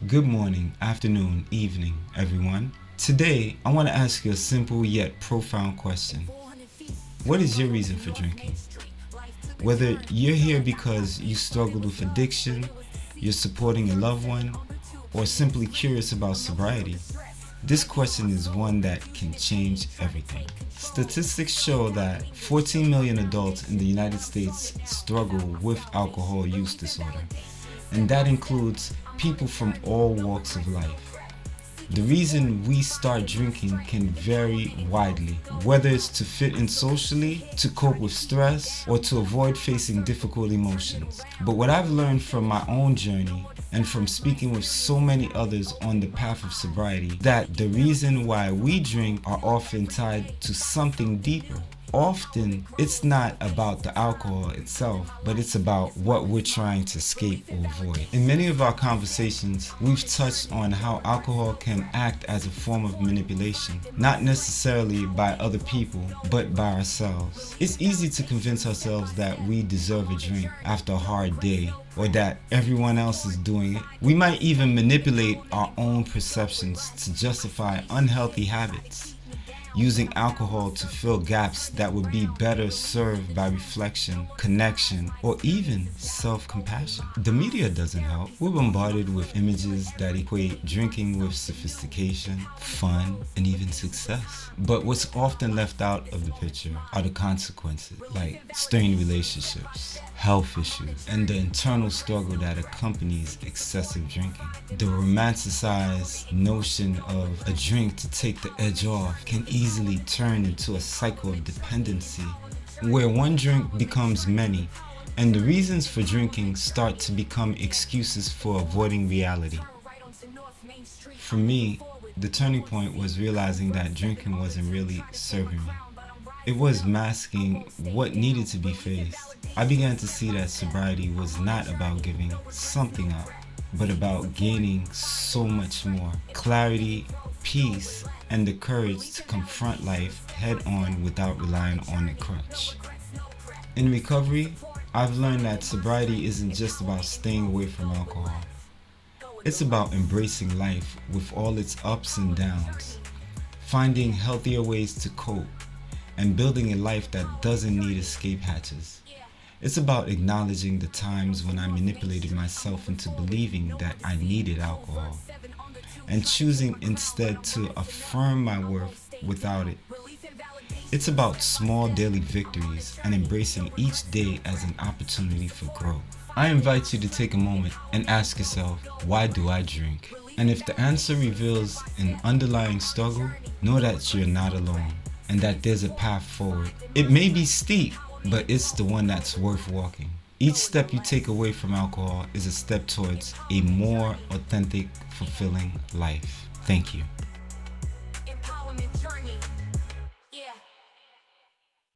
Good morning, afternoon, evening, everyone. Today, I want to ask you a simple yet profound question. What is your reason for drinking? Whether you're here because you struggled with addiction, you're supporting a loved one, or simply curious about sobriety, this question is one that can change everything. Statistics show that 14 million adults in the United States struggle with alcohol use disorder, and that includes people from all walks of life. The reason we start drinking can vary widely, whether it's to fit in socially, to cope with stress, or to avoid facing difficult emotions. But what I've learned from my own journey and from speaking with so many others on the path of sobriety, that the reason why we drink are often tied to something deeper. Often, it's not about the alcohol itself, but it's about what we're trying to escape or avoid. In many of our conversations, we've touched on how alcohol can act as a form of manipulation, not necessarily by other people, but by ourselves. It's easy to convince ourselves that we deserve a drink after a hard day, or that everyone else is doing it. We might even manipulate our own perceptions to justify unhealthy habits, using alcohol to fill gaps that would be better served by reflection, connection, or even self-compassion. The media doesn't help. We're bombarded with images that equate drinking with sophistication, fun, and even success. But what's often left out of the picture are the consequences, like strained relationships, health issues, and the internal struggle that accompanies excessive drinking. The romanticized notion of a drink to take the edge off can easily turn into a cycle of dependency, where one drink becomes many, and the reasons for drinking start to become excuses for avoiding reality. For me, the turning point was realizing that drinking wasn't really serving me. It was masking what needed to be faced. I began to see that sobriety was not about giving something up, but about gaining so much more: clarity, peace, and the courage to confront life head on without relying on a crutch. In recovery, I've learned that sobriety isn't just about staying away from alcohol. It's about embracing life with all its ups and downs, finding healthier ways to cope, and building a life that doesn't need escape hatches. It's about acknowledging the times when I manipulated myself into believing that I needed alcohol, and choosing instead to affirm my worth without it. It's about small daily victories and embracing each day as an opportunity for growth. I invite you to take a moment and ask yourself, why do I drink? And if the answer reveals an underlying struggle, know that you're not alone, and that there's a path forward. It may be steep, but it's the one that's worth walking. Each step you take away from alcohol is a step towards a more authentic, fulfilling life. Thank you.